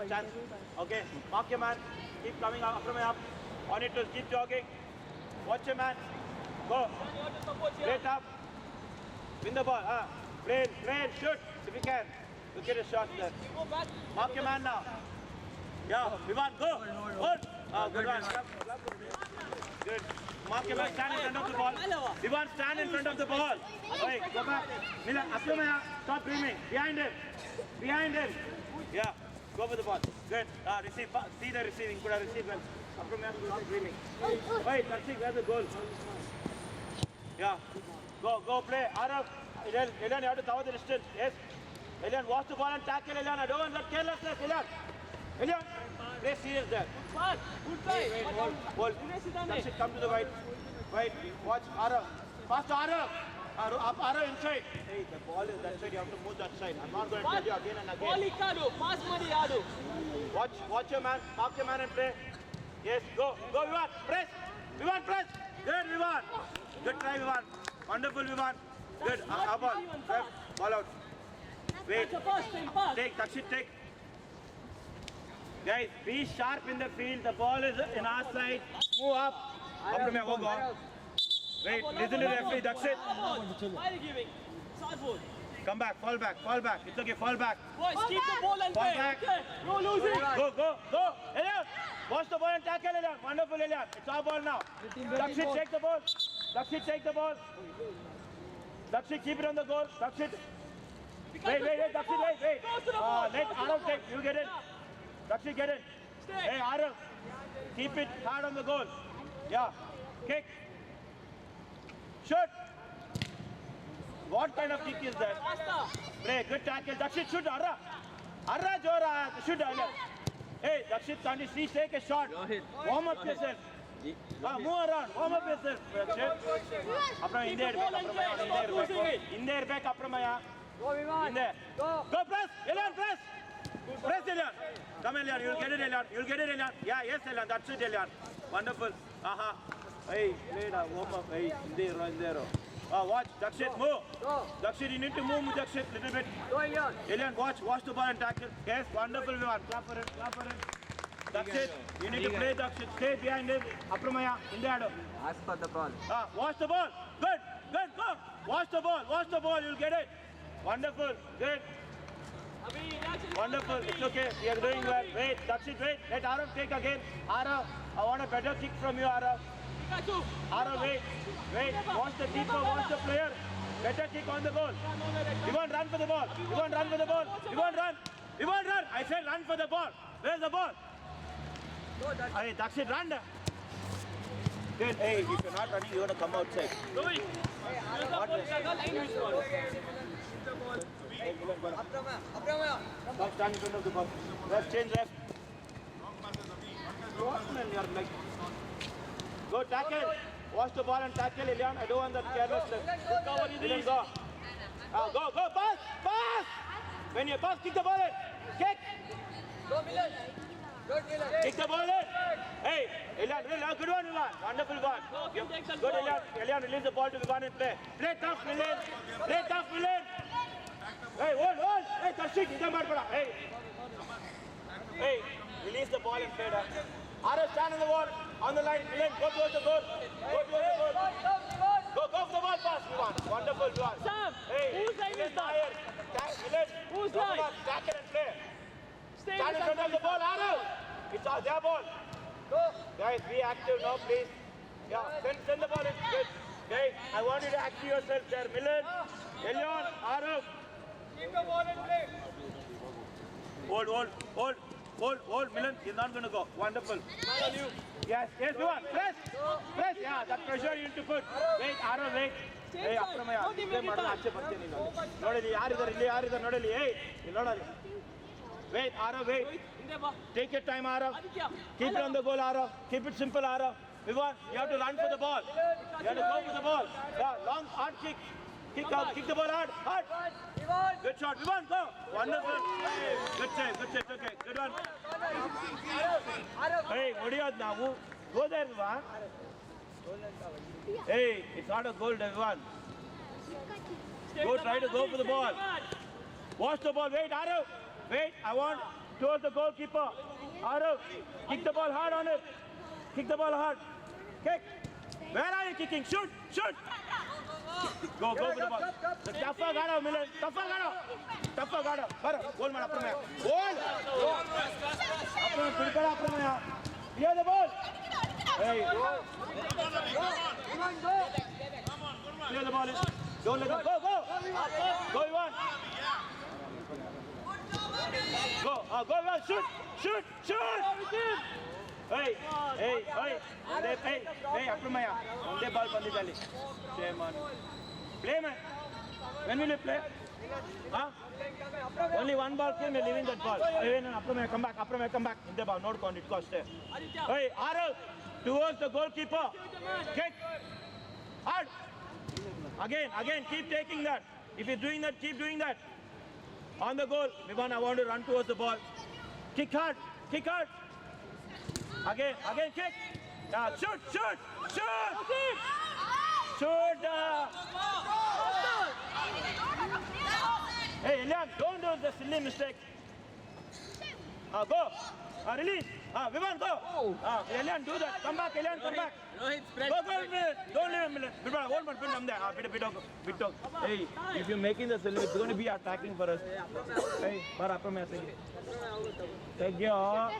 a chance. Okay, mark your man. Keep coming up, up. On it to keep jogging. Watch your man. Go. Straight up. Win the ball. Play, shoot if you can. Look at the shot there. Mark your man now. Yeah, Vivan, go. Hold. Good one. Good. Mark your man, stand in front of the ball. Vivan, stand in front of the ball. Wait, go back. Milan, Akrumaya, stop dreaming. Behind him. Yeah, go for the ball. Good. Receive. See the receiving. Could have received well. Akrumaya, stop dreaming. Wait, Tarshik, where's the goal? Yeah. Go play. Arav. Elian, you have to cover the distance. Yes. Elian, watch the ball and tackle Elian. I don't want that carelessness, Elian. Elian, play serious there. Good play. Hold. Tarshik, come to the right. Watch Arav. Pass to Arav. Arav inside. Hey, the ball is that side. You have to move that side. I'm not going to tell you again and again. Watch your man. Mark your man and play. Yes, go Vivan. Press. Good, Vivan. Good try, Vivan. Wonderful, Vivan. Good. Ball out. Wait. Take, Dakshit, take. Guys, be sharp in the field. The ball is in our side. Move up. Go. Wait, listen to the referee. Dakshit. Why are you giving? Come back, fall back. It's okay, fall back. Boys, keep the ball and fall play. Back. Okay. No losing. Go. Elian. Watch the ball and tackle Elian. Wonderful, Elian. It's our ball now. Dakshit, take the ball. Dakshit, keep it on the goal. Dakshit. Wait. Dakshit, wait. Let Arav take. You get it. Dakshit, get it. Hey, Arav. Keep it hard on the goal. Yeah. Kick. Shoot. What kind of kick is that? Play. Good tackle. Dakshit, shoot. Arra Jora. Shoot. Hey, Dakshit, can't you see? Take a shot. Warm up yourself. Move around. Warm up yourself. In there back, Apramaya. In there. Go press. Elian, press. Press, Elian. Come, Elian. You'll get it, Elian. Yeah, yes, Elian. That's it, Elian. Wonderful. Hey, play now. Warm up. Hey, in there. Watch. Dakshit, move. Dakshit, you need to move, Dakshit, little bit. Elian, watch the ball and tackle. Yes, wonderful, Vivan. Clap for it. Dakshit, you need to play, Dakshit. Stay behind him. Apramaya, in there. Ask for the ball. Watch the ball. Good, go. Watch the ball, you'll get it. Wonderful, good. Wonderful, it's okay. We are doing well. Wait, Dakshit, wait. Let Arav take again. Arav, I want a better kick from you, Arav. Arav, wait. Watch the keeper, watch the player. Better kick on the goal. You won't run for the ball. You won't run. I said run for the ball. Where's the ball? Hey, Dakshit, run. Good. Hey, if you're not running, you're going to come outside. Stop standing in front of the ball. Ref, change ref. Go tackle. Watch the ball and tackle, Elian. I don't want that carelessness. Elian, go. Go. Pass. When you pass, kick the ball in. Kick. Kick the ball in. Hey, Elian, good one, Vivan. Wonderful one. Good, Elian, release the ball to Vivan and play. Play tough, Milan. Hey, hold. Hey, Tarshik, Hey, release the ball and play that. Arav, stand on the wall, on the line. Milan, go towards the goal. Go for the ball pass, Vivan. Wonderful, Vivan. Sam, hey, whose line is that? Milan, whose line? Tackle and play. Stay Stand in front of the ball, Arav. It's their ball. Guys, be active now, please. Yeah, send the ball in. Good. Guys, I want you to active yourself there. Milan, Elian, Arav. Keep the ball and play. Hold, Milan, he's not going to go. Wonderful. Yes, Vivan. Press. Yeah, that pressure you need to put. Wait, Arav, wait. Hey, Apramaya. Hey, wait, Arav, wait. Take your time, Arav. Keep it on the goal, Arav. Keep it simple, Arav. Vivan, you have to run for the ball. You have to go for the ball. Yeah, long, hard kick. Kick the ball hard. Good shot, Vivan, go. Wonderful. Good save, okay. Good one. Hey, what do you now? Go there, Vivan. Hey, it's not a goal, Vivan. Go, try to go for the ball. Watch the ball. Wait, Arav. Wait, I want towards the goalkeeper. Arav, kick the ball hard on it. Kick the ball hard. Kick. Where are you kicking? Shoot, shoot. Go for the ball. The tougher Gada, Milan. Tougher Gada. Tougher Gada. Goal man, Apramaya. Goal. Apramaya. Clear the ball. Hey. Clear the ball. Don't let him go. Go, Ivan. Go, Ivan. Shoot. Hey, Apramaya. One ball bandi jali. Shame on. Play, man. When will you play? Huh? Only one ball came, you're leaving that ball. Apramaya, come back. In the ball, not count, it cost there. Hey, Arav, towards the goalkeeper. Kick. Hard. Again, keep taking that. If you're doing that, keep doing that. On the goal, Vivan, I want to run towards the ball. Kick hard. Again, kick. Shoot. Hey, Elian, don't do the silly mistake. Go. Release. Vivan, go. Elian, do that. Come back, Elian, come back. Go, don't leave him. Hold on, bit dog. Hey, if you're making the silly, it's going to be attacking for us. Hey, take your.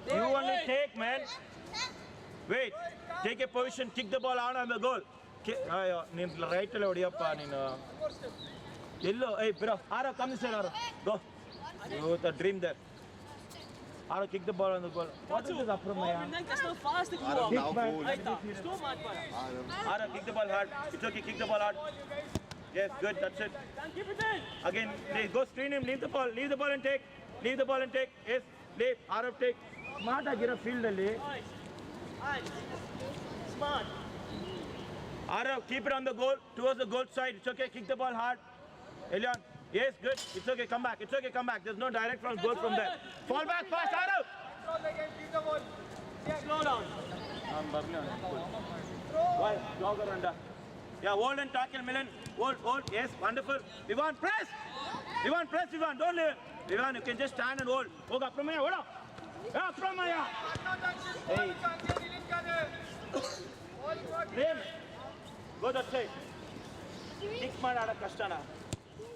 You only take, man. Wait, take a position, kick the ball out on the goal. Right yellow, hey, bro. Ara, come this side, go. You the dream there. Ara, kick the ball on the goal. What is this Apramaya? Ara, kick the ball hard. It's okay, kick the ball hard. Yes, good, that's it. Again, go screen him, leave the ball and take. Yes, leave, Ara, take. Smart, I get a field, Smart. Arav, keep it on the goal, towards the goal side. It's okay, kick the ball hard. Elian, yes, good. It's okay, come back. There's no direct from goal from there. Fall back fast, Arav. Slow down. Why? Jogger under. Yeah, hold and tackle, Milan. Hold. Yes, wonderful. Vivan, press. Vivan. Don't leave. Vivan, you can just stand and hold. Go, Apramaya, hold up. Apramaya. Hey. Go that side. Kick man out of Kastana.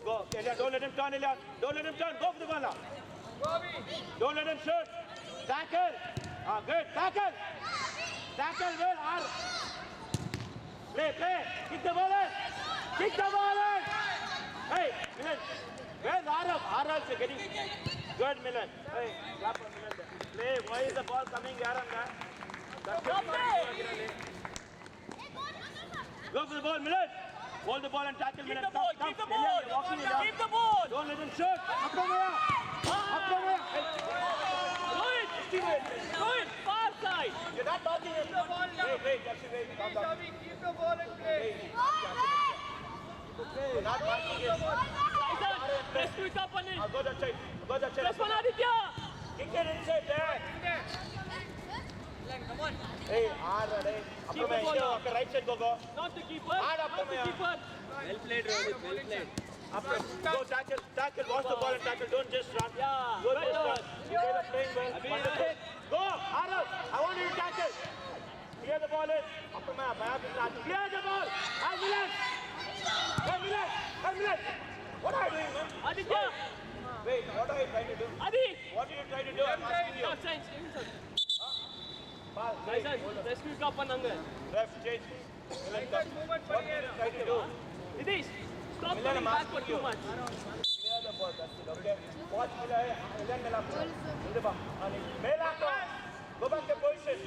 Go, Elian, don't let him turn, Elian. Go for the ball. Don't let him shoot. Tackle. Good. Tackle, well. Play. Kick the ball in. Hey, Milan. Where's Arav? Arav's getting good, Milan. Hey, clap on Milan there. Play. Why is the ball coming here and there? Go for the ball, Milan. Hold the ball and tackle, Milan. Keep the ball. Don't let him shoot. Apramaya. Rohit, far side. You're not talking. Wait. Calm down. Keep the ball and play. You're not marking it. Press quick up on it. Go that side. Press on Aditya. Kick it inside there. Come on. Hey, Apramaya. Okay, right side, go. Not the keeper. Hard up, Not the Apramaya. keeper. Well played, Rohit. Well played. Go tackle, watch the ball and tackle, don't just run. Yeah, Go well just run. done. You guys are playing well. Wonderful. Go, Arav, I want you to tackle. Clear the ball in. Apramaya, clear the ball. Ambulance. What are you doing, man? Aditya. Wait, what are you trying to do? Adi. What are you trying to do? I'm asking you. Stop change. Pass, Nice. Press quick up on Angan. Ref, change. What are you trying to do? Nitish, stop Milan, coming I'm back for asking too you. much. Clear the ball, that's it, okay? Watch Milan, go back to position.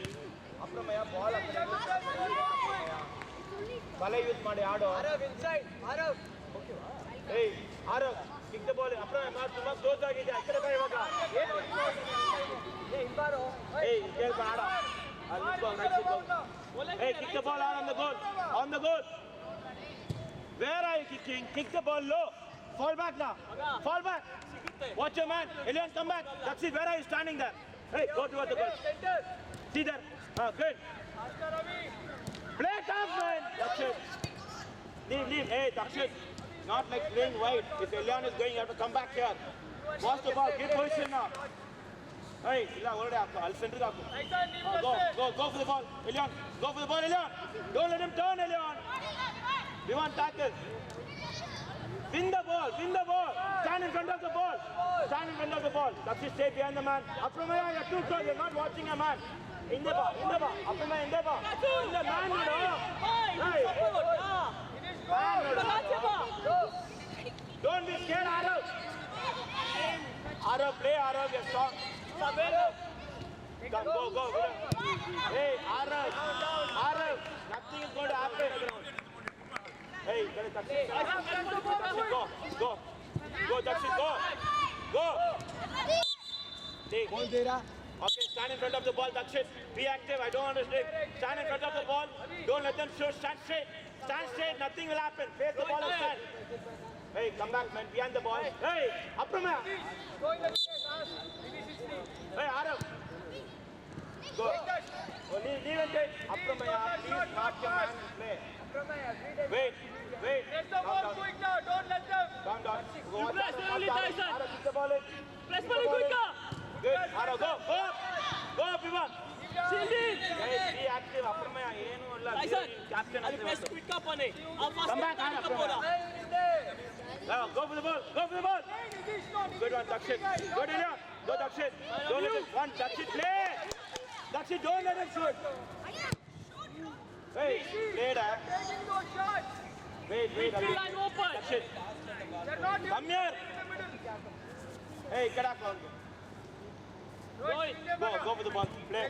Apramaya, ball Bala use ಮಾಡಿ ಆಡು. Arav inside. Arav. Hey, Arav, kick the ball. Apramaya, ತುಂಬಾ close ಆಗಿದೆ. ಆ ಕಡೆ ಬಾ ಇವಾಗ. Hey, ಕೇಳ್ಬ ಆಡ. ಅಲ್ಲಿ go, right go. Hey, kick the ball out on the goal. Where are you kicking? Kick the ball low. Fall back now. Fall back. Watch your man. Elian, come back. That's it. Where are you standing there? Hey, go towards the goal. See there. Good. Play tough, man. That's it. Leave. Hey, that's it. Not like playing wide. If Elian is going, you have to come back here. Watch the ball. Give position now. Hey, illa already aapko. I'll center aapko. Go for the ball, Elian. Go for the ball, Elian. Don't let him turn, Elian. We want tackle. Win the ball. Stand in front of the ball. That's it, stay behind the man. Apramaya, you're too close. You're not watching a man. In the ball. Apramaya, in the ball. In the man, you know. Hey. Don't be scared, Arav. Play, Arav, you're strong. Come, go. Hey, Arav, nothing is going to happen. Hey, Dakshit, go, Dakshit, go. Take. Okay, stand in front of the ball, Dakshit. Be active, I don't understand. Stand in front of the ball. Don't let them shoot. Stand straight, nothing will happen. Face the ball and stand. Hey, come back, man, behind the ball. Hey, Apramaya. Hey, Arav. Go. Leave and take. Apramaya, please mark your man and play. Wait. Press the ball quick now, don't let them. Calm down. Go You press only, Tyson. Arav, kick the ball in. Press money quicker. Good. Arav, go, Pivan. Shield it. Guys, be active. Apramaya, ಏನು ಇಲ್ಲ. Tyson, Captain ಅಲ್ಲಿ press quick up on it. Come back, Arav. Now, go for the ball. Good one, Dakshit. Good, Elian. Go, Dakshit. Don't let him run. Dakshit, play. Dakshit, don't let him shoot. Hey, play that. Taking those shots. Wait, Midfield line open. Dakshit, They're not come here. Hey, get up. Rohit. Go for the ball. Play.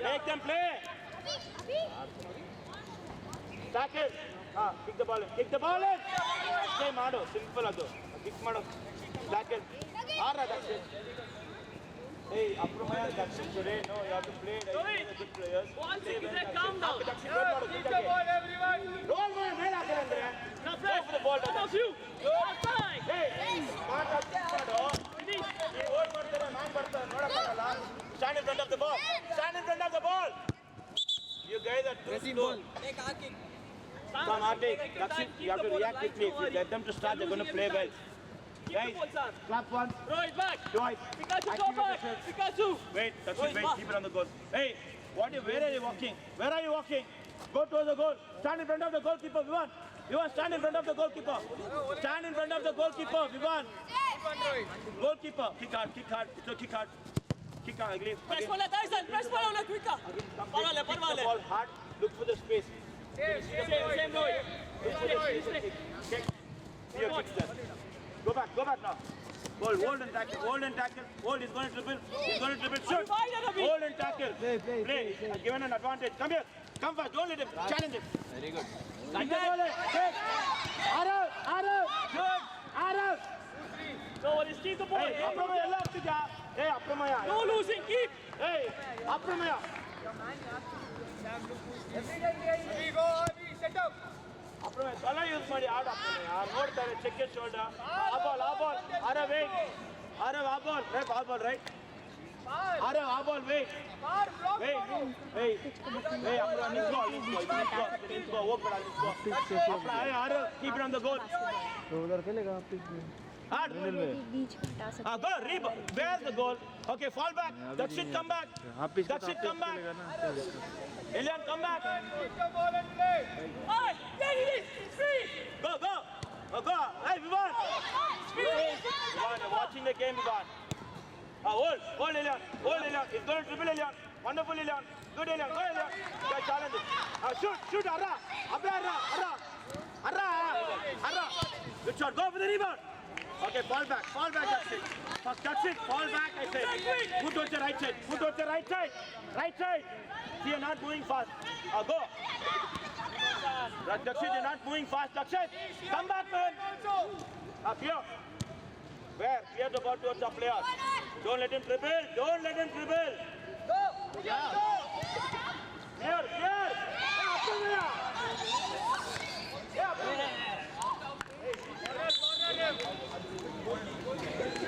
Make them play. Tackle. Kick the ball in. Play maado. Simple adu. Kick maado. Tackle. Dakshit. Hey, Apramaya, Dakshit today. No, you have to play. You are the good players. One second, calm down. Dakshit, Keep the ball, everyone. roll man, ಮೇಲೆ ಹಾಕಂದ್ರೆ. Now Go press. for the ball. Almost you. Outside. Hey, smart ಆಗಿ kick ಮಾಡು. ಈ ಓಡ್ ಮಾಡ್ತಾರೆ, ನಾನ್ ಬರ್ತಾರೆ, ನೋಡಕ್ಕಾಗಲ್ಲ. Stand in front of the ball. You guys are too slow. Come on, Dakshit, you have to react quickly. If you get them to start, they're going to play well. Keep Guys, the ball, son. clap once, Rohit back. twice. Pikachu, go Activate back. yourself. Pikachu. Wait, Dakshit, Rohit, wait, back. keep it on the goal. Hey, where are you walking? Go towards the goal. Stand in front of the goalkeeper, Vivan. Stand in front of the goalkeeper. Vivan. Goalkeeper, kick hard. It's a kick hard. Ugly. Press ball, Tyson. Press ball, quicker. Parvale. The ball hard. Look for the space. Same Rohit. Kick. See your kicks there. Go back now. Hold and tackle. Hold, he's going to dribble. Shoot. Hold and tackle. Play. Given an advantage. Come here. Come fast. Don't let him. Challenge him. Very good. Kick the ball in. Kick. Arav. No worries. Keep the ball. Hey, Apramaya, ಎಲ್ಲ ಹೋಗ್ತಿದ್ಯಾ? Hey, Apramaya. No losing. Keep. Hey, Apramaya. Here we go, Avi, set up. Apramaya, ಬಲ use ಮಾಡಿ ಆಡು Apramaya. ನೋಡ್ತಾರೆ, check your shoulder. ಆ ball. Arav, wait. Arav, ಆ ball. Right? Arav, ಆ ball, wait. Block. Hey, Apramaya, ನಿಂತ್ಕೋ. ಹೋಗ್ಬೇಡ, ನಿಂತ್ಕೋ. Apramaya, Arav, keep it on the goal. उधर खेलेगा पिच में Hard. बीच में हटा सकते Go, where's the goal? Okay, fall back. Dakshit, come back. Dakshit, come back. Elian, come back. Keep the ball and play. Hey, there it is. Free. Go. Hey, Vivan. Vivan, you're watching the game, Vivan. Hold, Elian. He's going to dribble, Elian. Wonderful, Elian. Good, Elian. Go, Elian. Guys, challenge him. Shoot, Arra. Good shot. Go for the rebound. Okay, fall back, Dakshit. Dakshit, fall back, I said. Put towards the right side. Right side. See, you're not moving fast. Go. Dakshit, you're not moving fast. Dakshit, come back, man. Clear. Where? Clear the ball towards the players. Don't let him dribble. Yeah. Clear.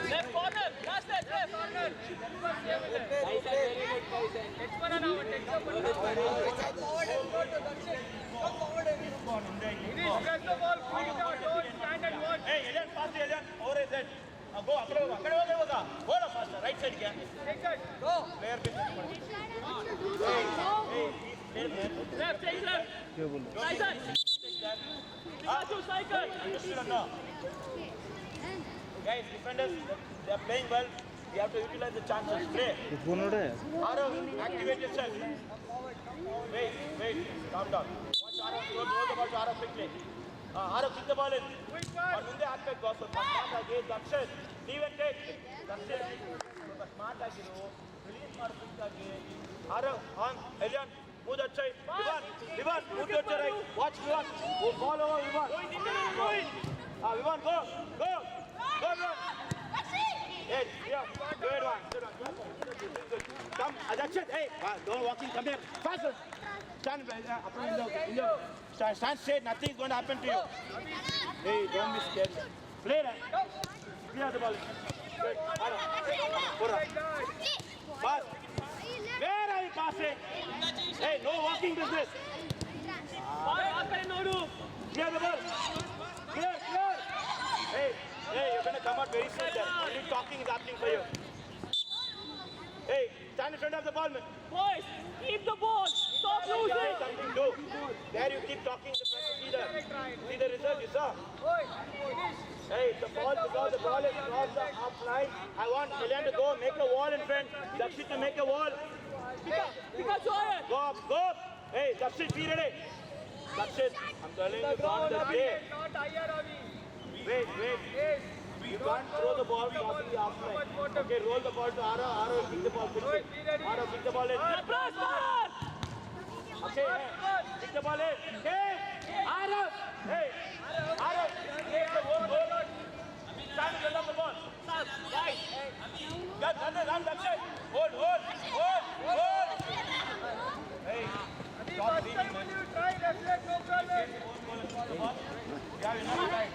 Left corner. Last step. Left corner. Press the ball quick now, don't stand and watch. Hey, Elian, fast, Elian. Over his head. Go, akade hoga. Go faster. Right side, क्या बोलो Tyson. Pikachu, cycle. Understood or no? Guys, defenders, they are playing well. We have to utilize the chances. Play. ये phone उड़ा है Arav, activate yourself. Wait, calm down. Watch Arav, throw the ball to Arav quickly. Arav, kick the ball in. और ಮುಂದೆ ಹಾಕ್ಬೇಕು ಸ್ವಲ್ಪ smart ಆಗಿ ದಕ್ಷಿಣ್ leave and take ದಕ್ಷಿಣ್ ಸ್ವಲ್ಪ ಸ್ಮಾರ್ಟ್ ಆಗಿರು ರಿಲೀಸ್ ಮಾಡು ಕ್ವಿಕ್ ಆಗಿ Aarav on alien move that side Vivaan move that right watch Vivaan ball over Vivaan Vivaan go Vivaan Hey, yeah, good one. Come, Dakshin, hey, don't walking, come here, faster. Stand stand straight, nothing is going to happen to you. Hey, don't be scared. Play that. Clear the ball. Good. Pass. Where are you passing? Hey, no walking business. Clear the ball. Clear. Hey, you're going to come out very soon there. Only talking is happening for you. Hey, stand in front of the ball, man. Boys, keep the ball. Stop Say losing. something, do. There you keep talking in the front. See the result, you saw? Hey, the ball is crossed the half line. I want Elian to go, make a wall in front. Dakshit to make a wall. Pikachu, iron. Go up. Hey, Dakshit, be ready. Dakshit, I'm telling you, on the day. Not higher, Ravi. Wait. Yes. You can't throw the ball crossing the half line. Okay, roll the ball to Ara. Ara, kick the ball quickly. Ara, kick the ball in. Press man. Okay, kick the ball in. Hey, Ara. Hey, Ara, take the ball. Stand in front of the ball. Right. Run, Dakshit. Hold. Hey, stop First time when you try, reflect, no problem. Yeah, you know right.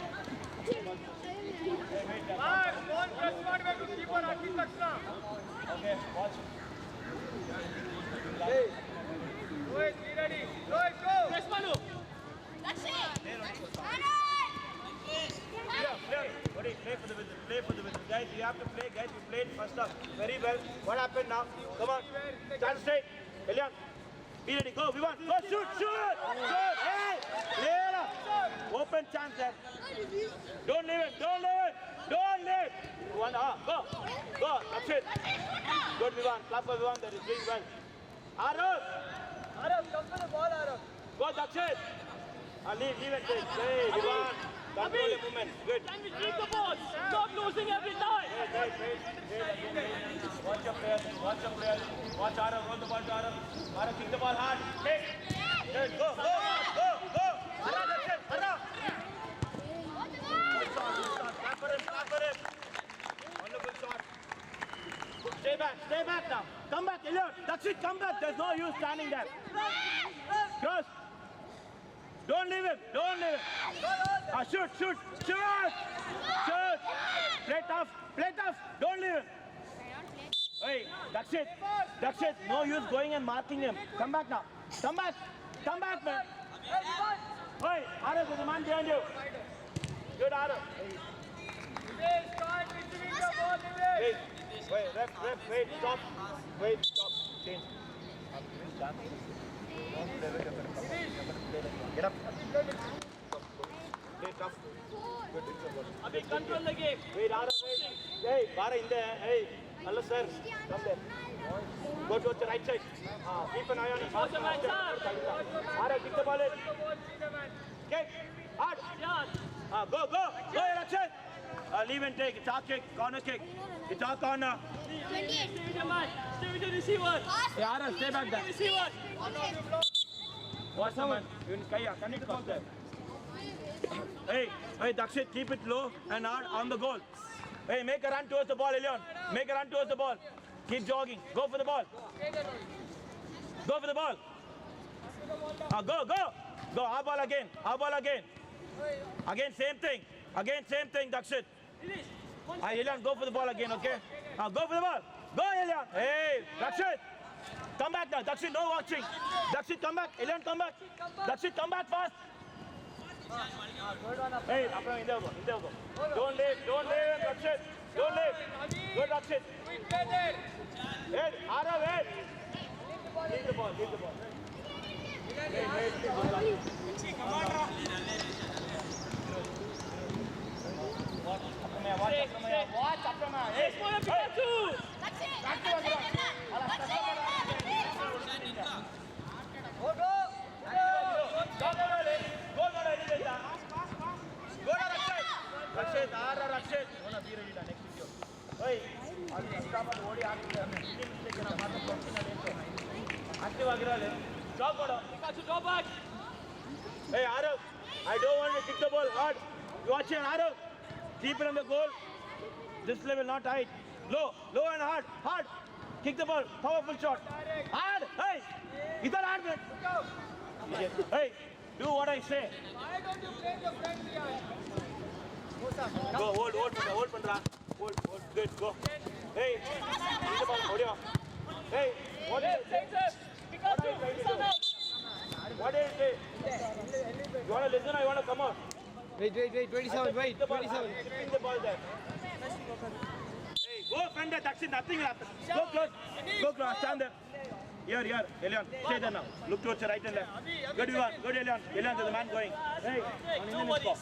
Ball press ಮಾಡಬೇಕು keeper ಹಾಕಿದ ತಕ್ಷಣ. Okay, watch. Rohit, be ready. Rohit, go. Press Manu. Clear. Ready, play for the whistle. Guys, you have to play. Guys, you played first up very well. What happened now? Come on. Stand straight. Elian, be ready. Go, Vivan. Go, shoot. Hey, clear up. Open chance there. Don't leave it. One, go. That's it. Good, Vivan. Clap for Vivan. That is doing well. Arav, come to the ball, Arav. go, Dakshit. Leave and take. Hey, Vivan. Control your movement. Good. Can we keep the ball? Stop losing every time. Wait. Watch your players. Watch Arav. Roll the ball to Arav. Arav, kick the ball hard. Take. Good. Go. Arav, that's it. Arav. Good shot. Clap for him. Wonderful shot. Stay back now. Come back, Eliot. Dakshit, come back. There's no use standing there. Cross. Don't leave him. Shoot. Play tough. Don't leave him. Hey, Dakshit, no use going and marking him. Come back now. Come back, man. Hey, Arav, there's a man behind you. Good, Arav. Nilesh, start receiving the ball, Nilesh. Wait, ref, stop. Change. Get up. Play tough. Good, Abhi, control the game. wait, Arav, wait. Hey, Bara in there. Hey, hello, sir. Come there. Go towards the right side. Keep an eye on him. Watch the man, sir. Arav, kick the ball in. Okay, hard. Yan. Go, Rakshat. Leave and take. It's our kick, corner kick. It's our corner. Stay with your man. Stay with the receiver. Hey, Arav, stay back there. Receiver. Watch the man. Can you cross there? Hey, Dakshit, keep it low and hard on the goal. Hey, make a run towards the ball, Elion. Make a run towards the ball. Keep jogging. Go for the ball. Go. Our ball again. Again, same thing, Dakshit. Elion, go for the ball again, okay? Go for the ball. Go, Elion. Hey, Dakshit. Come back now. Dakshit, no watching. Dakshit, come back. Elion, come back. Dakshit, come back fast. Hey, in there go. Don't leave, Dakshit. Don't leave. Good, Dakshit. Hey, Arav, hey. Leave the ball. Watch after me. Hey, Yes, boy, Pikachu. Pikachu, draw back. Hey, Arav, I don't want to kick the ball hard. You watch it, Arav. Keep it on the goal. This level, not height. Low and hard, hard. Kick the ball, powerful shot. Hard, hey. Idhar hard, man. Hey, do what I say. Why don't you play the front here? Go, hold, Pandra. Hold, good, go. Hey, kick the ball, hold on. Hey, what is it? Pikachu, listen up. What is it? You want to listen or you want to come out? Wait, 27, wait, Keep 27. Keep the ball there. Hey, go fender, that's it, nothing will happen. Go close, stand there. Here, Elian, stay there now. Look towards your right and left. Good, Elian, Elian, there's a man going. Hey, on Indian is go.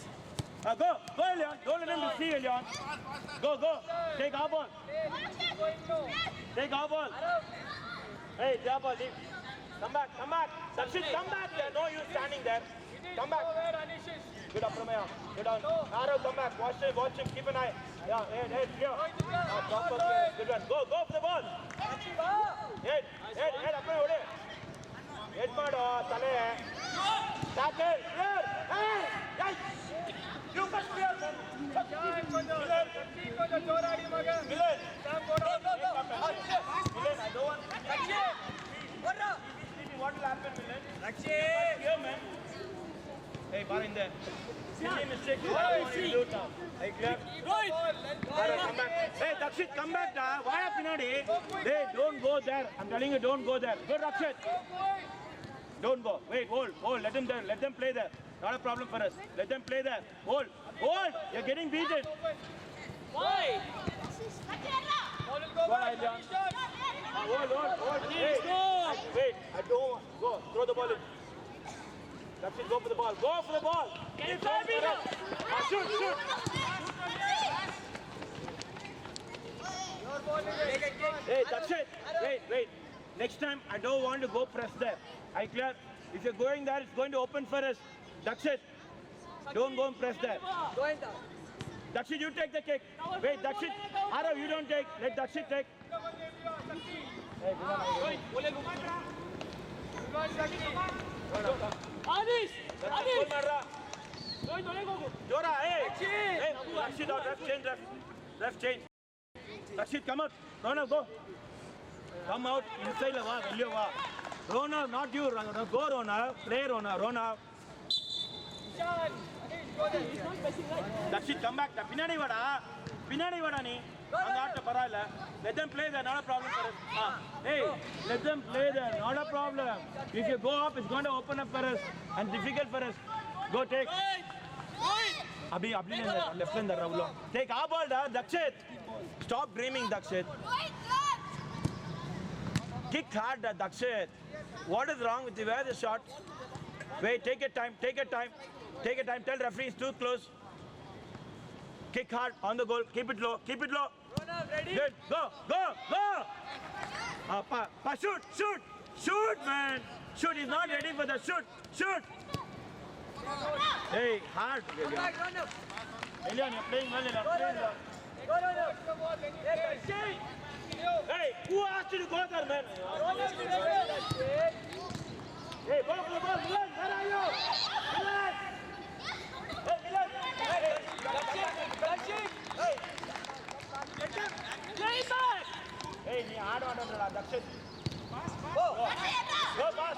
Go, Elian, don't let him to see Elian. Go, take our ball. Take our ball. Hey, jab ball, leave. Come back. Dakshit, come back there. No use standing there. Come back. Good up, Ramaya. Good on. Arav, come back. Watch him. Keep an eye. Yeah, head, here. Good one. Go for the ball. Head, up and over. Head, mado, tale. Tackle. Clear. Hey, guys. You must clear, man. Milan. Milan, I don't want. What will happen, Milan? Here, man. Hey, bar in there. Silly mistake. What do you do now? Hey, clear. Come back. Hey, Dakshit, come back. Why are Pinadi? Hey, don't go there. I'm telling you, don't go there. Go, Dakshit. Don't go. Wait, hold. Let them there. Let them play there. Not a problem for us. Let them play there. Hold. You're getting beaten. Why? Hold. Hey, wait. I don't want. Go. Throw the ball in. Dakshit, go for the ball. Get it, baby. Shoot. Hey, Dakshit. Wait. Next time, I don't want to go press there. I clear. If you're going there, it's going to open for us. Dakshit, don't go and press there. Dakshit, you take the kick. Wait, Dakshit. Arav, you don't take. Let Dakshit take. Hey, Anis. Jora, hey. Dakshit out. Ref change. Dakshit, come out. Rona, go. Come out. Inside la va. Rona, not you. Go, Rona. Play, Rona. Dakshit, come back. Pinadi vada ni. Let them play there, not a problem for us. Hey, let them play there, not a problem. If you go up, it's going to open up for us and difficult for us. Go take. Abhi left hand Rahul. Take our ball, Dakshit. Stop dreaming, Dakshit. Kick hard, Dakshit. What is wrong with you? Where is the shot? Wait, take your time. Tell referee it's too close. Kick hard on the goal. Keep it low. Ready? Good. Go. Shoot, man. Shoot. He's not ready for the shoot. Hey, hard. Elian, you're playing well. Hey, who asked you to go there, man? Hey, go for the ball. Milan, where are you? Milan. Hey, Milan. Hey. Play back. Hey, you hard on Dakshit. Go, pass.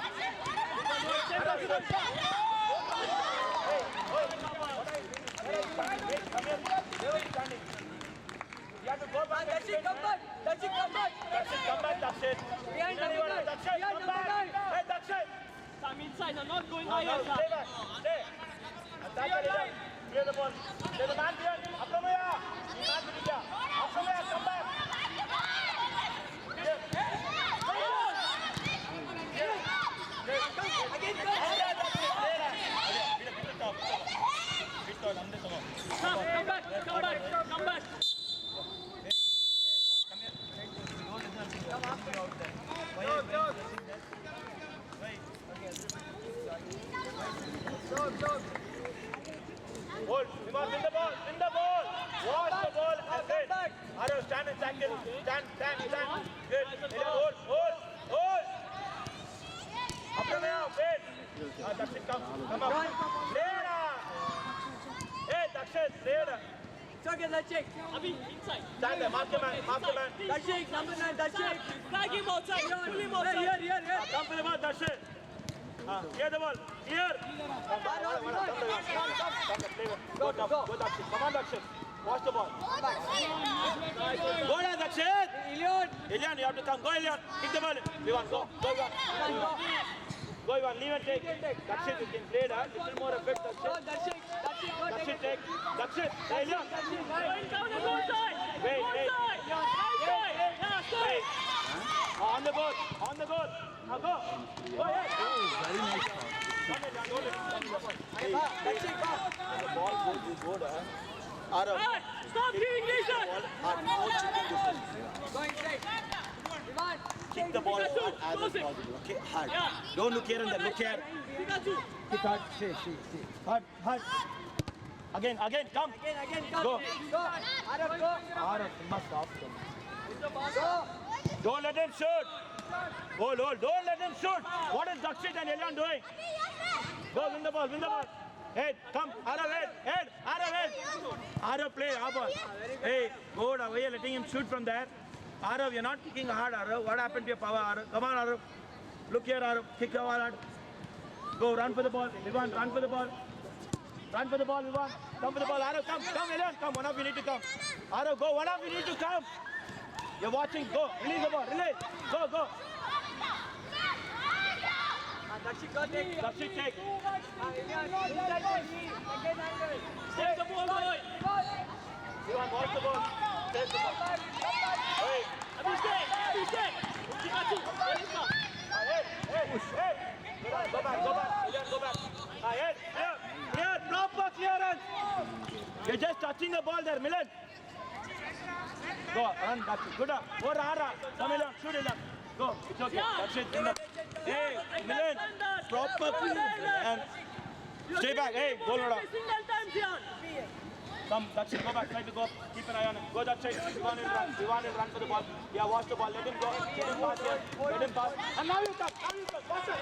You have to go back. Dakshit, come back. Dakshit, come back, Dakshit. Behind the Dakshit, come back. Hey, Dakshit. I'm inside. I'm not going higher. Stay back. Stay. Attack the leader. Clear the ball. There's a man behind. Apramaya. Apramaya, come back. Hold. Vivan, win the ball. Win the ball. Watch the ball and win. Arav, stand and tackle. Stand. Good. Elian, hold. Apramaya, wait. Dakshin, come up. Leda. Hey, Dakshin, Leda. It's okay, Darshik. Abhi, inside. Stand there. Mark the man. Darshik, number 9, Darshik. Flag him outside. Pull him outside. Here. Come for the ball, Dakshin. Clear the ball. Clear. Go, Dakshin. Come on, Dakshin. Watch the ball. Go down, Dakshin. Elian, you have to come. Go, Elian. Kick the ball. Vivan, go. Go, Vivan. Leave and take. Dakshin, you can play that. Little more effect, Dakshin. Dakshin, take. Dakshin. Elian. Going down the goal side. Wait. Goal side. Right side. Yeah, side. Wait. On the goal. Now go. Go ahead. Very nice. Come Elian, hold it. The ball goes, you go there. Arav. Hey, stop doing this. Going straight. Vivan. Kick the ball as possible. Okay, hard. Don't look here and there. Look here. Pikachu. Kick hard. See. Hard. Again. Come. Again, come. Go. Arav, go. Arav, you must stop them. Go. Don't let him shoot. Hold. Don't let him shoot. What is Dakshin and Elian doing? Go, win the ball. Head, come. Arav, head. Arav, play. Arav. Hey, go down. You're letting him shoot from there. Arav, you're not kicking hard, Arav. What happened to your power, Arav? Come on, Arav. Look here, Arav. Kick your ball hard. Go, run for the ball. Vivan, run for the ball. Vivan. Come for the ball. Arav, come, Elian. Come, one of you need to come. Arav, go. One of you need to come. You're watching. Go. Release the ball. Release. Go. Darshik, go take. Dakshin, take. Take the ball, boy. Vivan, watch the ball. Take the ball. Hey. Abhi, stay. Pikachu. Let him come. Hey. Go back. Elian, go back. Head. Here. Proper clearance. You're just touching the ball there, Milan. Go, run back. Good up. Go, Rara. Come, Elian. Shoot, Elian. Go. It's okay. That's it. Hey, Milan. Proper clearance. And stay back. Hey, go, Rara. Single time, Jan. Come, Dakshin, go back. Try to go. Keep an eye on him. Go that side. Vivan will run for the ball. Yeah, watch the ball. Let him go. Let him pass here. And now you come. Pass it.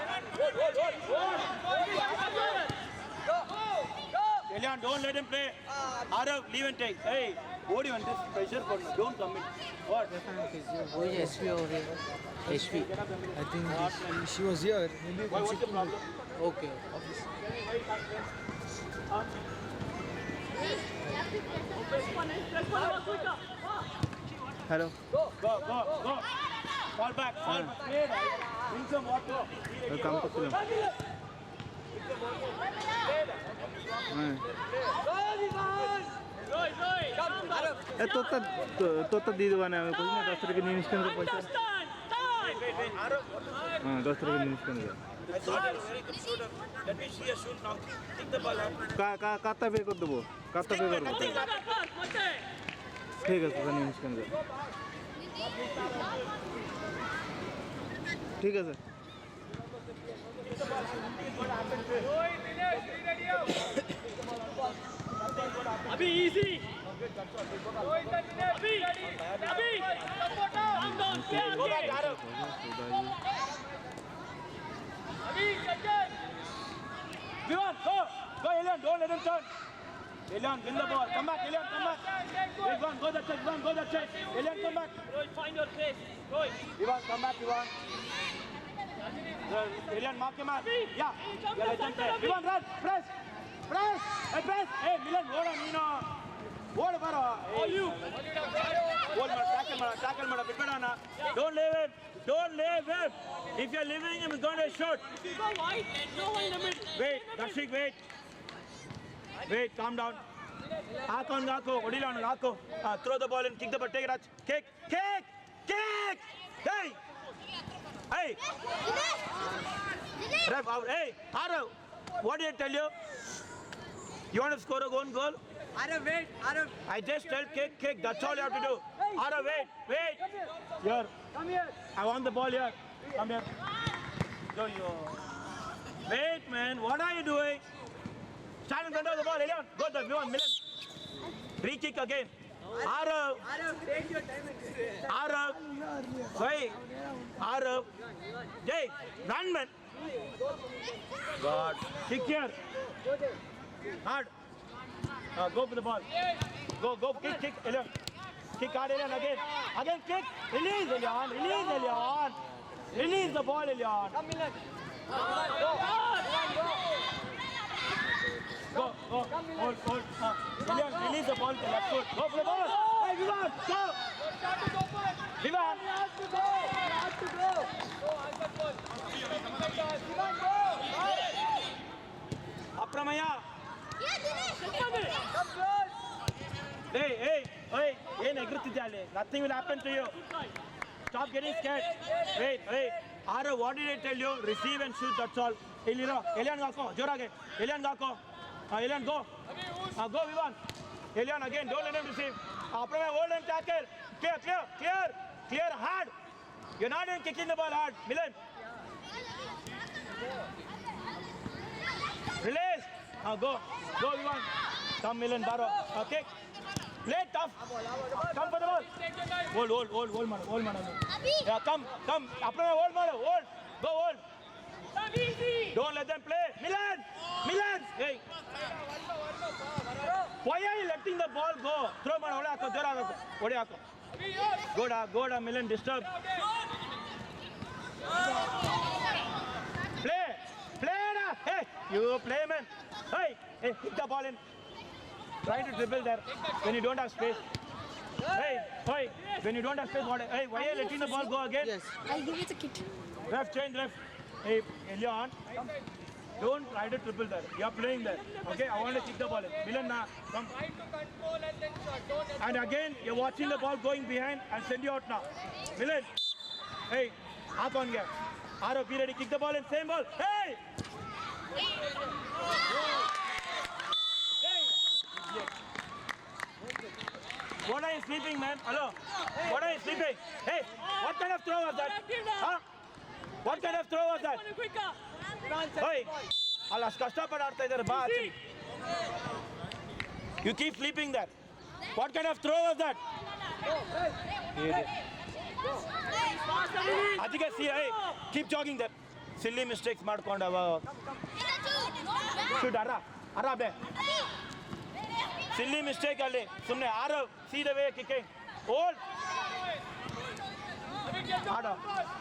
Hold. Elian, don't let him play. Arav, leave and take. Hey, what do you want this pressure for? Don't come in. What? Who is SV over here? SV. I think she was here. Maybe Why, what's the problem? Okay. Hello. Go. Fall back. Play, bring some water. Welcome to film. तो दी दो ना कुछ ना 10 रुपए नहीं निकल के पैसा Understand. Time. हां 10 रुपए नहीं निकल के Let me see a shoot now. Take the ball out. काता पे कर दबो काता पे कर दो ठीक है सर नहीं निकल के ठीक है sir Abhi, easy. Abhi. Calm down. Go back, Arav. Vivan, go, Elian. Don't let him turn. Elian, win the ball. Come back, Elian. Vivan, go that side. Elian, come back. Rohit, find your place. Rohit. Vivan, come back, Vivan. Elian, mark him out. Yeah, let him play. Vivan, run. Press. Hey, Milan, hold on, Hold baro. All you. Hold, tackle, Bidbadana. Don't leave him. If you're leaving him, he's going to shoot. If you go wide, no one in the middle. Wait, Darshik, wait, calm down. Gako, Odilon, Gako. Throw the ball and kick the ball. Take it, Raj. Kick. Hey. Ref out. Hey, Arav, what did I tell you? You want to score a own goal? Arav, wait. I just tell kick. That's all you have to do. Arav, wait. Here. Come here. I want the ball here. Come here. Wait, man. What are you doing? Stand in front of the ball, Elian. Go the Vivan, Milan. Re-kick again. Arav. Sorry. Arav. Jay, run man. God. Kick here. Hard. Go for the ball. Go. Kick. Elian. Kick hard, Elian, again. Again, kick. Release, Elian. Release the ball, Elian. Go. Hold. Elian, release the ball to left foot. Go for the ball. Hey, Vivan, go. Vivan. Apramaya. Hey. Nothing will happen to you. Stop getting scared. Wait. Ara, what did I tell you? Receive and shoot, that's all. Elian Gako, Jorage. Elian Gako. Elian, go. Go, Vivan. Elian again, don't let him receive. Apramaya, hold and tackle. Clear, hard. You're not even kicking the ball hard. Milan. Release. Go, Vivan. Come, Milan, Baro. Kick. Play tough. Come for the ball. Hold, man. Yeah, come. Apramaya, hold, man. Hold. Go, hold. Don't let them play. Milan. Hey. Why are you letting the ball go? Throw, man. Ode hako. Go da, Milan, disturb. Play da. Hey, you play, man. Hey, hit the ball in. Try to dribble there when you don't have space. Hey, when you don't have space, why are you letting the ball go again? Yes. I'll give it a kick. Ref. Hey, Elian, don't try to triple there. You are playing there. Okay, I want to kick the ball in. Milan, come. Try to control and then shot. Don't And again, you're watching the ball going behind and send you out now. Milan, hey, up on here. Arav, be ready, kick the ball in, same ball. Hey! What are you sleeping, man? Hello? What are you sleeping? Hey, what kind of throw was that? Huh? What kind of throw was that? Hey, alas, kastapadi aadta idare ba. You keep sleeping there. What kind of throw was that? Adhika, see, hey, keep jogging there. Silly mistakes madkonda. Shoot, Ara, be. Silly mistake, Ali. Sumne, Arav, see the way kicking. Hold.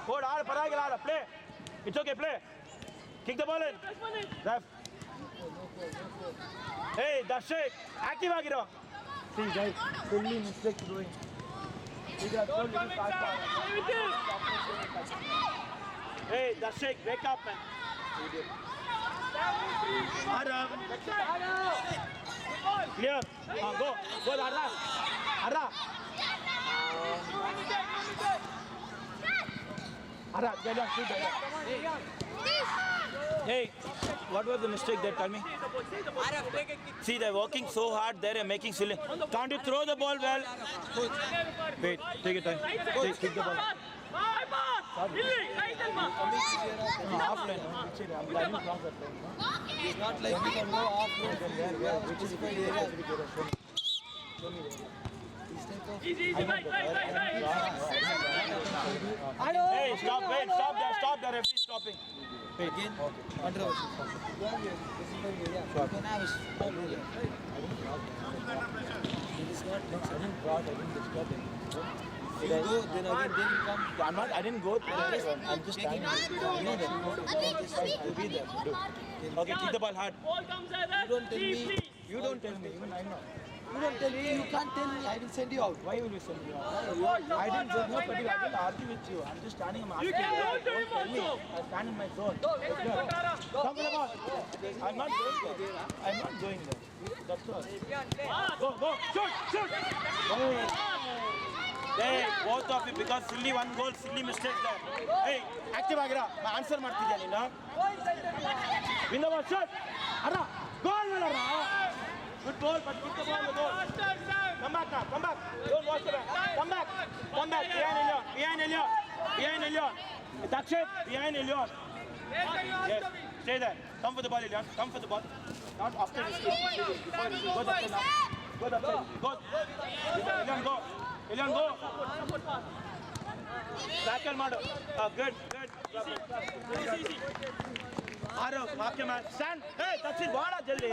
Hold, Ara, play. It's okay, play. Kick the ball in. Ref. Hey, Darshik, active agiro. See, guys, silly mistake doing. Hey, Darshik, wake up, man. Arav. Clear. Go, Ara. Get down, shoot there. Hey, what was the mistake there? Tell me. See, they're working so hard there and making silly. Can't you throw the ball well? Wait, take your time. Kick the ball. Offline. It's not like we can go offline from there, which is my area. Easy, right. Hey, stop there, referee stopping. Again, controversy. This is my area. You can have a small rule. It is not like sudden fraud, I didn't disturb him. You go, then again, then you come. I didn't go through I'm just standing. You know that. I'll be there. Okay, kick the ball hard. Ball comes as a You don't tell me. You don't tell me, even I know. You don't tell me. You can't tell me. I will send you out. Why will you send me out? I didn't just know, but I didn't argue with you. I'm just standing. I'm asking. You can Don't do him tell me. also. I stand in my zone. Come to the ball. I'm not going there. That's all. Go. Shoot. Hey, both of you, because silly one goal, silly mistake there. Hey, active agira. My answer martidiya nina. Win the ball, shoot. Arra, goal Arra. Good goal, but kick the ball, the goal. Come back now, come back. Don't watch the back. Come back. Behind Elion. Dakshit, behind Elion. Yes, stay there. Come for the ball, Elion. Come for the ball. not after this. Before this. Go that side now. Go that side. Go. Elian, go. Elian, go. Tackle mado. Good. Arav, mark your man. Stand. Hey, that's it. Vada jaldi.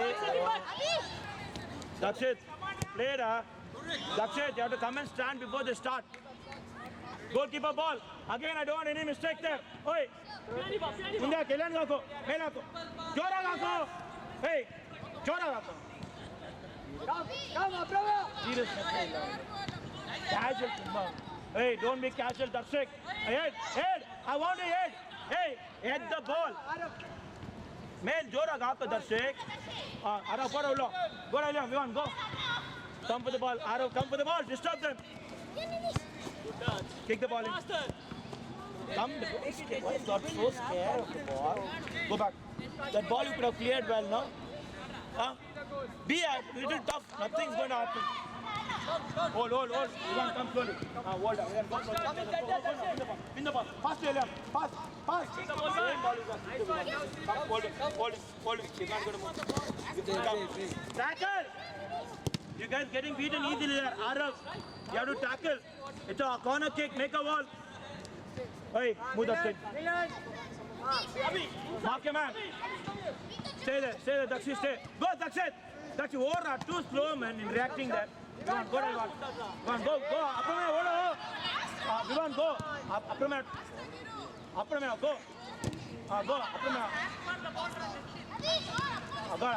That's it. Play da. That's it. You have to come and stand before they start. Goalkeeper ball. Again, I don't want any mistake there. Oi. India, Elian gako. Mela gako. Jora gako. Hey, Jora gako. Come, brother. Serious. Casual. Hey, don't be casual. That's it. Head. I want to head. Hey, head the ball. Mail Jora gako. That's it. Arav, go down. Go down, Vivan, go. Come for the ball. Arav, come for the ball. Disturb them. Kick the ball in. Come, why you got so scared of the ball? Go back. That ball you could have cleared well, no? Huh? Be a little tough. Nothing's going to happen. Hold. Elian, come slowly. Hold on. Elian, go slowly. Win the ball. Fast, Elian. Fast. Same ball is there. Hold it. You can't go to move. Tackle. You guys getting beaten easily there. Arav, you have to tackle. It's a corner kick. Make a wall. Hey, move that side. Mark your man. Stay there. Dakshi, stay. Go, Dakshi. Dakshi, over. Too slow, man, in reacting there. Vivan, go, Vivan. Vivan, go. Upper man, Vivan, go. Upper man, go. Go, upper man. Go.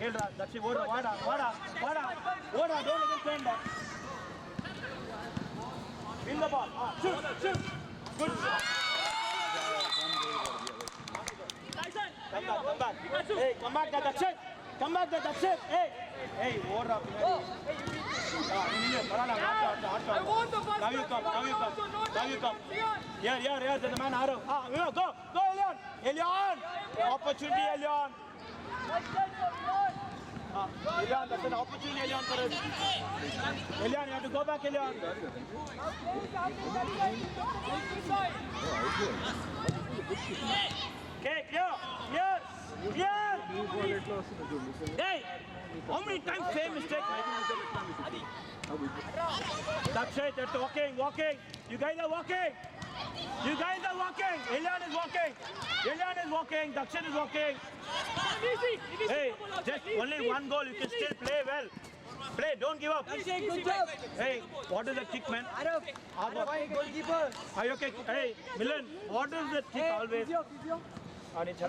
Helra, Dakshi, over. Vada. Don't let him stand there. Win the ball. Shoot. Good shot. Come back. Hey, come back, that's it. Hey, over up. I want the ball. Now you come. Here, the man Arav. Go, Elian. Opportunity, Elian. Elian, that's an opportunity, Elian, for us. Elian, you have to go back, Elian. Okay, clear. Hey, how many times same mistake? That's it, that's walking. You guys are walking. Elian is walking. Dakshin is walking. Hey, just only one goal. You can still play well. Play, don't give up. Good job. Hey, what is the kick, man? Arav, goalkeeper. Are you okay? Hey, Milan, what is the kick always? Physio. It's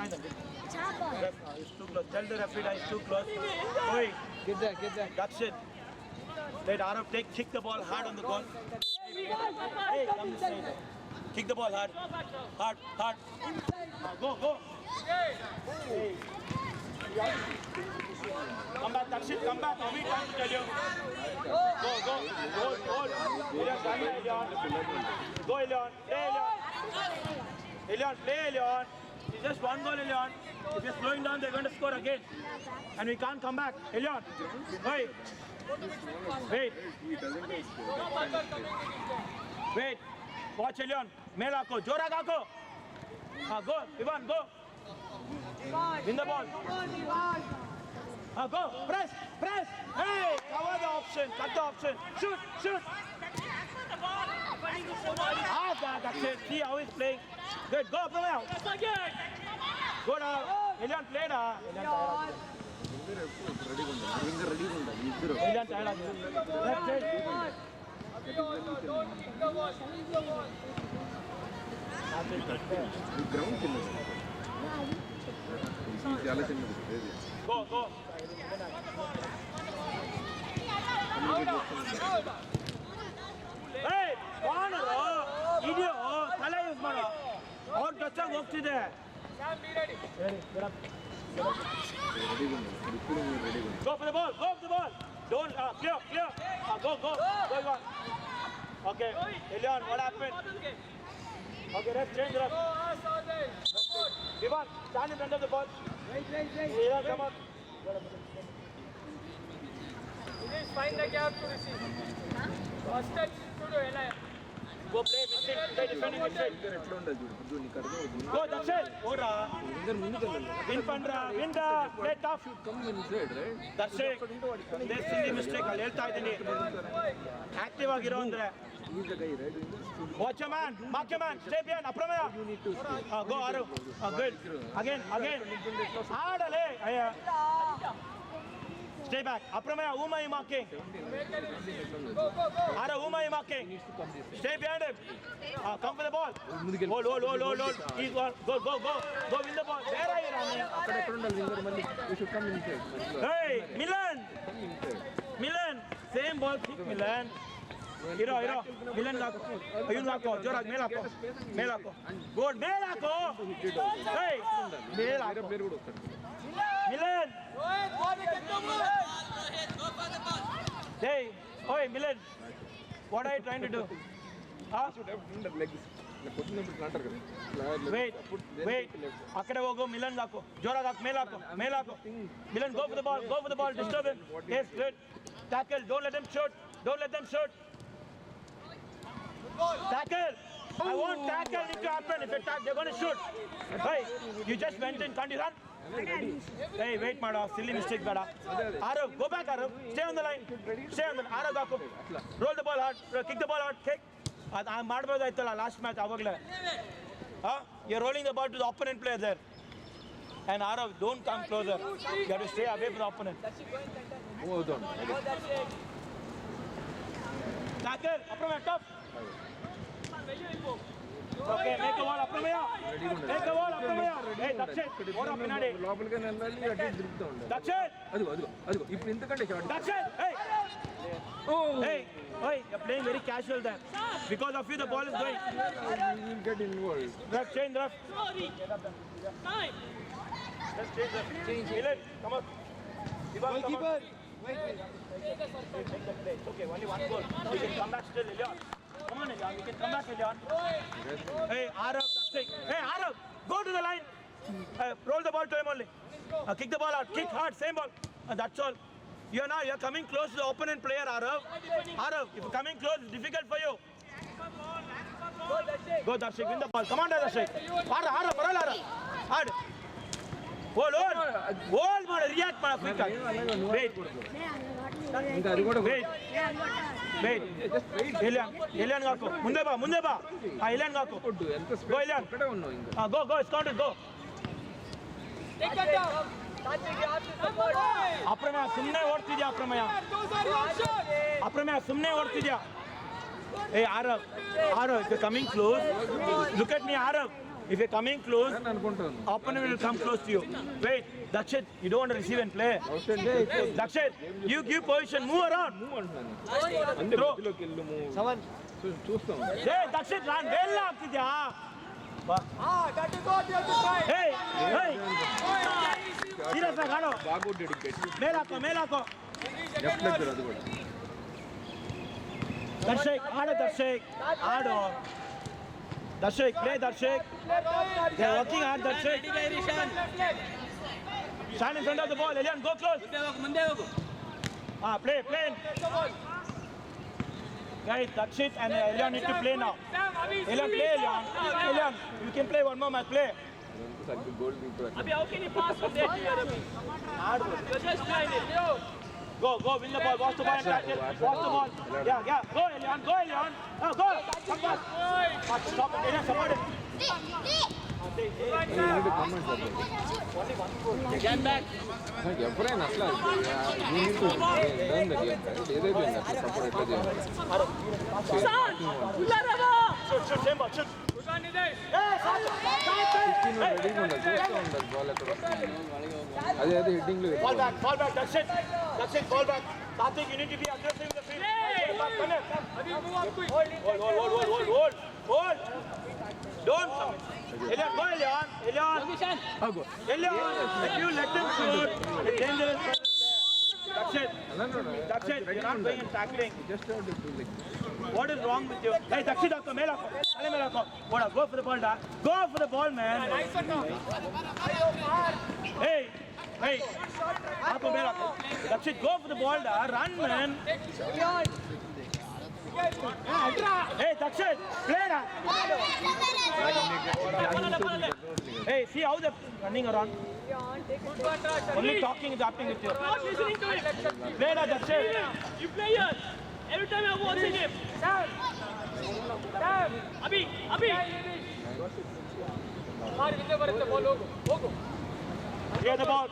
too close. Tell the referee that it's too close. Oi, Get there. that's it. Let Arav kick the ball hard on the goal. Hey, come this side. Kick the ball hard. Go. Hey. Come back, Dakshit, come back. How many times to tell you? Go. Hold. Go, Elian. Play, Elian. It's just one goal, Elian. If you're slowing down, they're going to score again. And we can't come back. Elian, wait. Watch, Elian. Mela ko. Jora gako. Go. Ivan, go. Win the ball. Go. Press. Hey, cover the option. Cut the option. Shoot. That's it. See how he's playing. Good. Go up the way. Go down. Elian, play da. Elian tired. That's it. Go. Hey, corner, idiot, thala use maro. Or touch ಹೋಗ್ತಿದೆ. Get up. Go for the ball. Don't clear. Go. Ivan. Okay, Elian, what happened? Okay, let's change ref. Ivan, stand in front of the ball. Wait. Elian, come on. Find the gap to receive. First touch to do, Go play midfield. Play defending midfield. ఎట్లా ఉండాలి చూడు చూడు నీకు అర్థం అవుతుంది Go Dakshit. Ora. ఇందరు ముందుకు వెళ్ళాలి Win pandra. Win da. Play tough. Come inside right Dakshit. They silly mistake. I'll ಹೇಳ್ತಾ ಇದ್ದೀನಿ. Active ಆಗಿರೋ ಅಂದ್ರೆ. He's the guy, right? Watch your man. Mark your man. Stay behind. Apramaya. You need to stay. Go Aru. Good. Again. ಆಡಲೇ ಅಯ್ಯ. Stay back. Apramaya, whom are you marking? Ara, whom are you marking? Stay behind him. Come for the ball. Hold. He's gone. Go. Go win the ball. Where are you running? అక్కడ ఉండాలి winger మళ్ళీ you should come inside Hey, Milan. Come inside Milan. Same ball kick Milan. Hiro. Milan ಹಾಕೋ. ಅಯ್ಯನ್ ಹಾಕೋ. ಜೋರಾಗಿ ಮೇಲ್ ಹಾಕೋ. Good. ಮೇಲ್ ಹಾಕೋ. Hey, ಮೇಲ್ ಹಾಕೋ. Player కూడా వస్తాడు Milan. Hey, oi Milan. What are you trying to do? Huh? ఉండాలి లెగ్స్ ఇలా కొట్టినప్పుడు అంటారు కదా Wait. అక్కడే ಹೋಗು Milan ಹಾಕೋ. ಜೋರಾಗಿ ಹಾಕು ಮೇಲ್ ಹಾಕೋ. Milan go for the ball. Disturb him. Yes, good. Tackle. Don't let them shoot. Tackle. I want tackle need to happen. If they're going to shoot. Hey, you just went in. Can't you run? Hey, wait, Mada. Silly mistake, Mada. Arav, go back, Arav. Stay on the line. Arav, Gako. Roll the ball hard. Kick the ball hard. Kick. I'm mad last match. You're rolling the ball to the opponent player there. And Arav, don't come closer. You have to stay away from the opponent. Move on Tackle. Apramaya, tough. Okay, make a wall, Apramaya. Hey, Dakshit. Ora pinade. లోపలికి వెళ్ళాలి అటు ఇటు తిరుగుతూ ఉండాలి Dakshit. అదిగో ఇప్పుడు ఇంతకంటే short Dakshit. Hey. Hey, you're playing very casual there. Because of you, the ball is going. Will get involved Ref, change ref. Sorry. Time. Let's change ref. Milan, come on. Goalkeeper. Wait. Take the play. It's okay, only one goal. We can come back still, Elian. Come on, Elian. We can come back, Elian. Hey, Arav, Dakshit. Hey, Arav, go to the line. Roll the ball to him only. Kick the ball out. Kick hard, same ball. That's all. You're coming close to the opponent player, Arav. If you're coming close, it's difficult for you. Go, Darshik, win the ball. Come on, Darshik. Arav, Arav. Hard. Hold. React, quick. Wait. ఇంకా అది కూడా Wait. Elian Gako. Munde ba. Elian Gako. కొట్టు ఎంత Go, speed Elian. ఇక్కడే ఉన్నావు ఇంకా Go. It's counted. Go. Take that down. Apramaya, ಸುಮ್ಮನೆ ಓಡ್ತಿದ್ಯಾ ಅಪ್ರಮೇಯ ಸುಮ್ಮನೆ ಓಡ್ತಿದ್ಯಾ Hey, Arav, if you're coming close, look at me, Arav. If you're coming close, అని అనుకుంటాను opponent will come close to you. Wait, Dakshit, you don't want to receive and play. Dakshit, you give position, move around. Move అంటున్నాను అంతే మధ్యలోకి వెళ్ళు move చూస్తాం Hey, Dakshit, run. Well ಆಗ್ತಿದ್ಯಾ That is what you have to try. Hey, serious ಆಗಿ ಆಡು. బాగా కొట్టాడు ఇక్కడ ಮೇಲ್ ಹಾಕೋ. లెఫ్ట్ లెగ్ అది కూడా Darshik, ಆಡು. Darshik, play Darshik. They're working hard, Darshik. Stand in front of the ball. Elian, go close. Play. Guys, Darshik and Elian need to play now. Elian, play, Elian. You can play one more match, play. సరిగ్గా goal ఇప్పుడు Abhi, how can you pass from there to here, Abhi? You're just trying it. Yo. Go, win the ball. Watch the ball and catch it. Watch the ball. Yeah. Go, Elian. Go. Come back. Stop it, Elian. Support it. Get back. ఎవరైనా అసలు ఏదైతే support ఎట్లా చేయాలి Son! Ularava! Shoot, same ball, shoot. రెడీగా ఉండాలి చూస్తూ ఉండాలి ball ఎక్కడ అదే హెడ్డింగ్ లో Fall back, that's it, fall back. Karthik, you need to be aggressive in the field. Come here. Abhi, move up quick. Hold. Don't come in. Elian, go, Elian. Position. If you let them shoot, it's dangerous. That's it. You're not going and tackling. Just What is wrong with you? Hey, Dakshit, male hako. Go for the ball, da. Go for the ball, man. Hey. Dakshit, go for the ball, da. Run, man. Hey, Dakshin, play now. Hey, see how they're running around. Only talking is happening with you. Not listening to it. Play now, Dakshin. You play here. Every time I'm watching him. Abhi. Clear the ball.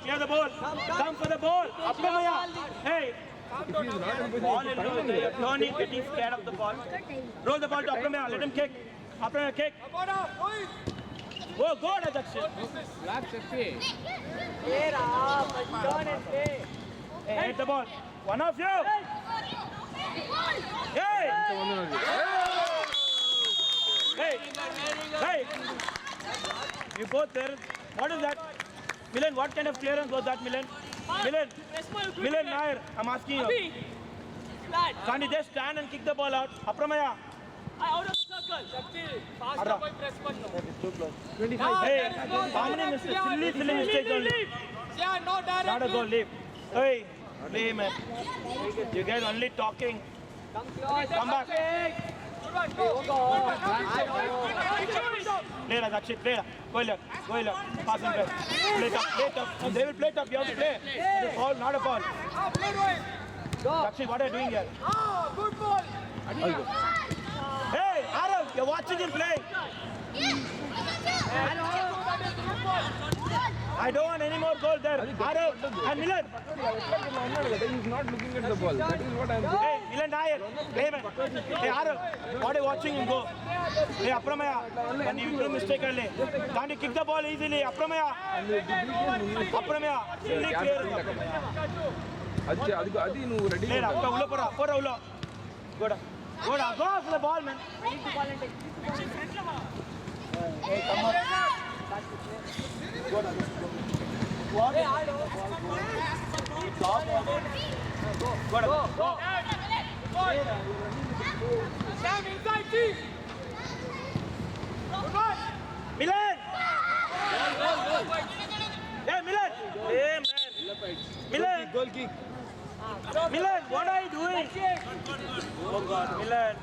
Come for the ball. Apramaya. Hey. Ball into the turning, getting scared of the ball. Roll the ball to Apramaya. Let him kick. Apramaya kick. Oh, go on, Dakshin. Hey, hit the ball. One of you. Hey. Hey. You both there. What is that? Milan, what kind of clearance was that, Milan? Milan Nair, I'm asking you. Abhi. Flat. Can't you just stand and kick the ball out? Apramaya. Out of the circle. Arra. Hey, how many mistakes? Silly mistakes only. Not a goal, leave. Hey, play, man. You guys only talking. Come back. Play na, Dakshit, play na. Go left. Pass and play. Play tough. And they will play tough. You have to play. It is foul, not a foul. Dakshit, what are you doing here? Good ball. Hey, Arav, you're watching him play. I don't want any more goals there. Arav and Milan. He's not looking at the ball. That is what I'm saying. Hey, Milan Nair. Hey, man. Hey, Arav, what are you watching him go? Hey, Apramaya. And you do mistake early. Can't you kick the ball easily? Apramaya. Silly clear. అది నువ్వు ready Play na. Pora ulo. Go for the ball, man. Hey, come on. Go. Sam inside team. Milan! Hey, Milan! Hey, man. Milan! Goal kick Milan, what are you doing? Oh, God, Milan.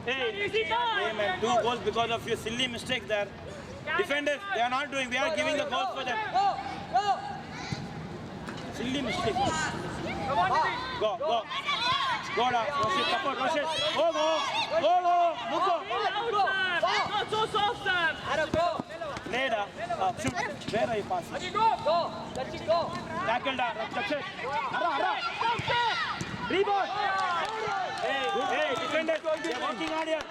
Hey, man, 2 goals because of your silly mistakes there. Defenders, they are not doing, we are giving the goals for them. Silly mistake. Go. Go now, Rashid, support, Rashid. Go. Muko. Not so soft, Sam. Later, shoot. Where are you passing? Tackle down, Rashid. Hurrah. Rebound. Hey, defenders, they are working hard here.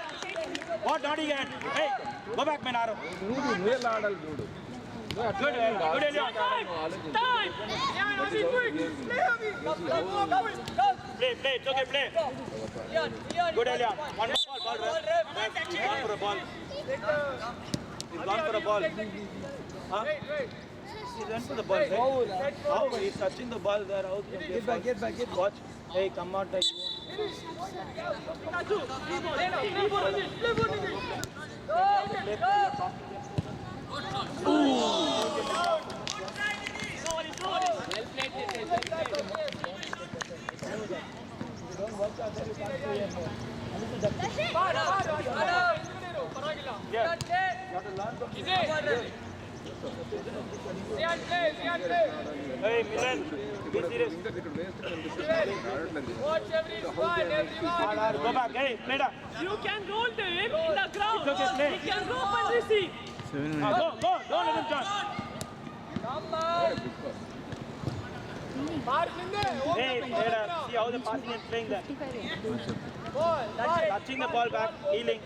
What nodding hand? Hey, go back, man, Arav. నువ్వే ఆడాలి చూడు Good, Elion. Time. Play, it's okay, play. Good, Elion. One more ball, right? He's gone for a ball. Huh? He went for the ball, right? How? He's touching the ball there. How? Get back. Watch. Hey, come out like Hey, Milan, be serious. Watch everyone. Go back. Hey, play down. You can roll to him in the ground. It's okay, play. He can roll and receive. Go. Don't let him turn. Hey, play down. See how the passing and playing there. Touching the ball back, healing.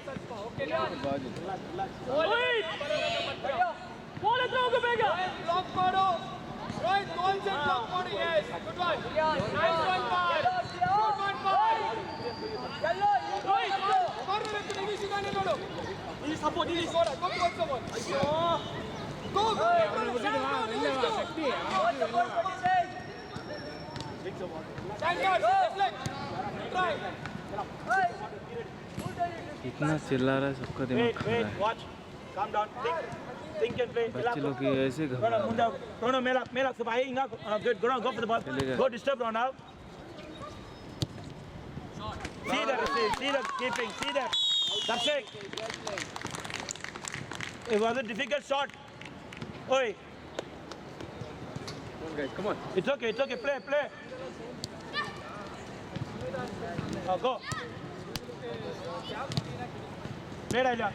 Wait. Ball is wrong, Omega. Block Mado. Right, goals and block Mado. Yes, good one. Nice one, Mark. Good one, Mark. Right, Mark. He support. Go towards someone. Go. Try. इतना चिल्ला रहा है सबका दिमाग खा रहा Wait, है watch. Calm down. Think and play. बच्चे लोग ये ऐसे घबरा Rono, Melak, Subhayi, Inga. Good, go for the ball. चलेगा। Go disturb Rono. See that, see the keeping, see that. Darshik. It was a difficult shot. Oi. Come on, guys, come on. It's okay, play. Oh, go. Play, Raja.